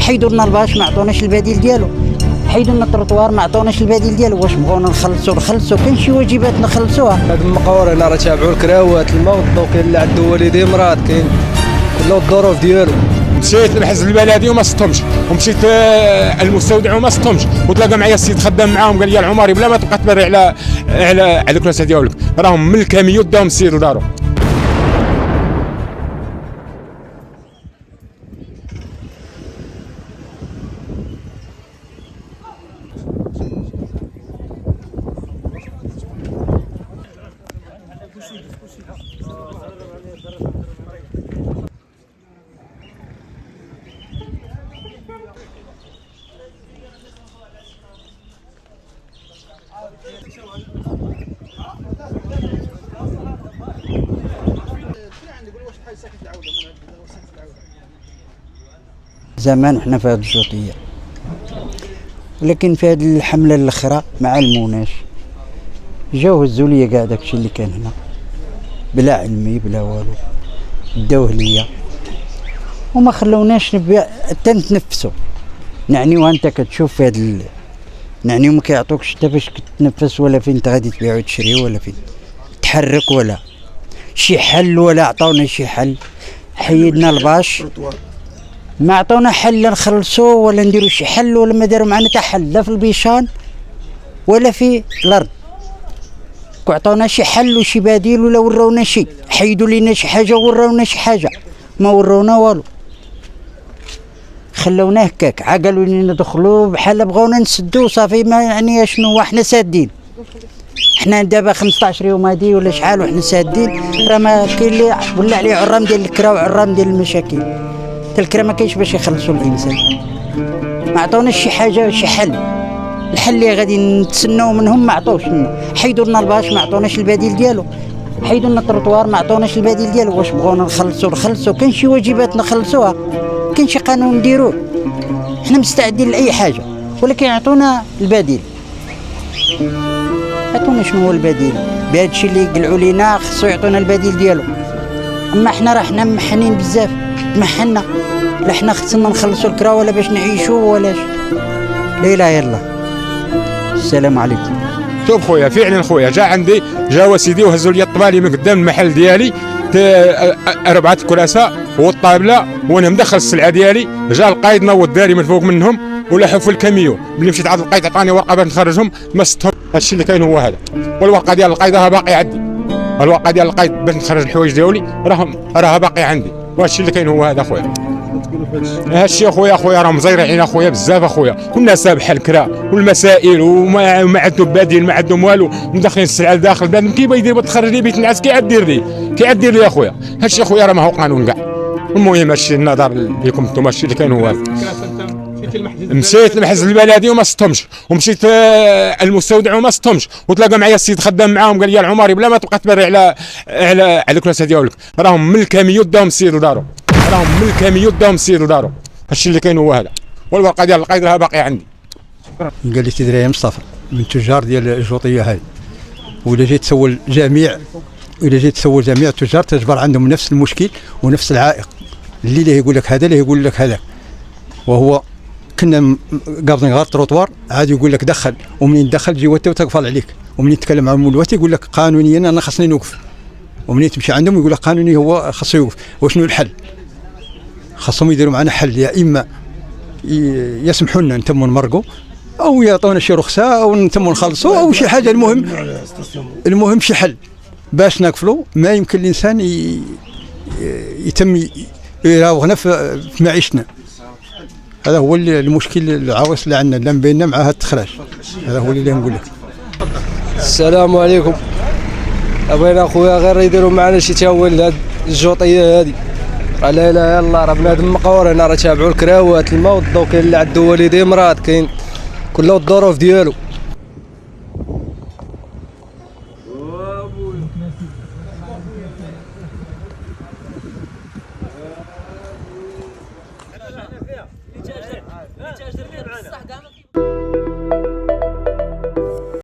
حيدوا لنا الباش ما عطوناش البديل ديالو، حيدوا لنا التروطوار ما عطوناش البديل ديالو. واش بغونا نخلصوا كاين شي واجبات نخلصوها. هاد المقاور هنا راه تابعوا الكراوات الماء والضوء، كاين اللي عنده والديه مرض، كاين كله الظروف ديالو. مشيت للحزب البلدي وما صدتهمش، ومشيت المستودع وما صدتهمش، وتلاقى معايا السيد خدام معاهم قال لي العماري بلا ما تبقى تبري على الكراسه ديالك، راهم من الكاميو داهم السيد لدارو. زمان حنا في هذه الجوطيه، ولكن في هذه الحمله الاخرى ما علموناش، جاو هزوا لي كاع داكشي اللي كان هنا بلا علمي بلا والو، داوه ليا وما خلوناش حتى نتنفسوا. نعنيوها انت كتشوف في هذا نعنيو ما كيعطوكش حتى باش تتنفس، ولا فين انت غادي تبيع وتشري، ولا فين تحرك، ولا شي حل، ولا عطاونا شي حل. حيدنا الباش ما عطونا حل نخلصوه ولا نديروا شي حل، ولا ما داروا معنا حتى حل لا في البيشان ولا في الارض. عطونا شي حل وشي بديل ولا ورونا شي، حيدوا لينا شي حاجه ورونا شي حاجه، ما ورونا والو، خلونا هكاك. عقلوا لينا ندخلوا بحال بغاونا نسدوا صافي، ما يعني شنو حنا سادين. حنا دابا 15 يوم هادي ولا شحال وحنا سادين، راه ما كاين اللي ولا عليه عرام ديال الكرا وعرام ديال المشاكل. حتى الكرا ما كاينش باش يخلصوا الانسان، ما عطوناش شي حاجه شي حل. الحل اللي غادي نتسناو منهم ما عطوش لنا، حيدوا لنا الباش ما عطوناش البديل ديالو، حيدوا لنا التروطوار ما عطوناش البديل ديالو. واش بغونا نخلصوا كاين شي واجبات نخلصوها، كاين شي قانون نديروه. حنا مستعدين لاي حاجه، ولكن يعطونا البديل. عطونا شنو هو البديل بهذا الشيء اللي قلعوا لينا، خصو يعطونا البديل ديالو. اما حنا راه حنا محنين بزاف، تمحنا لا حنا خصنا نخلصوا الكرا ولا باش نعيشوا ولا لا اله الا الله. السلام عليكم. شوف خويا فعلا خويا جا سيدي وهزوا لي الطبالي من قدام المحل ديالي، 4 كراسه والطابله، وانا مدخل السلعه ديالي. جا القايد نوض داري من فوق منهم ولاحوا في الكاميو. ملي مشيت عند القايد عطاني ورقه باش نخرجهم، ما ستهم. هادشي اللي كاين هو هذا، والورقه ديال القايد راها باقي عندي، الورقه ديال القايد باش نخرج الحوايج ديالي راها باقي عندي. وهادشي اللي كاين هو هذا خويا. هادشي خويا راه مزيرعين اخويا بزاف اخويا، كنا سابحه الكرا والمسائل وما عندهم بديل ما عندهم والو، مدخلين السلعه لداخل البلاد. كيف يدير تخرج لي بيت الناس؟ كي عدير لي اخويا؟ هادشي اخويا راه ما هو قانون كاع. المهم هادشي النظر ليكم انتم، هادشي اللي كاين هو هذا. مشيت للحزب البلدي وما صدتهمش، ومشيت المستودع وما صدتهمش، وتلاقى معايا السيد خدام معاهم قال لي العماري بلا ما تبقى تبري على الكراسه ديالك، راهم من الكاميو داهم السيد لدارو، هادشي اللي كاين هو هذا. والورقه ديال القايد راها باقي عندي. قال لي تدري يا مصطفى من التجار ديال الجوطيه هذه، ولا جيت تسول جميع التجار تجبر عندهم نفس المشكل ونفس العائق، اللي يقول لك هذا اللي يقول لك هذا. وهو كنا قابضين غير التروطوار، عاد يقول لك دخل، ومنين دخل تجي وتقفل عليك، ومنين تكلم مع المولوات يقول لك قانونيا انا خاصني نوقف، ومنين تمشي عندهم يقول لك قانوني هو خاصو يوقف. وشنو الحل؟ خاصهم يديروا معنا حل، يا اما يسمحوا لنا نتموا نمرقوا، او يعطونا شي رخصه، او نتموا نخلصوا، او شي حاجه. المهم شي حل باش نقفلوا. ما يمكن الانسان يتم يراوغنا في معيشتنا. هذا هو المشكل العويص اللي عندنا، اللي بيننا مع هذا التخراج. هذا هو اللي نقول لك. السلام عليكم. بغينا اخويا غير يديروا معنا شي تاويل لهاد الجوطيه هذه. لا اله الا الله، راه بنادم مقور هنا، راه تابعوا الكراوات الماء والضوء، كاين اللي عنده والديه مرض، كاين كله الظروف ديالو.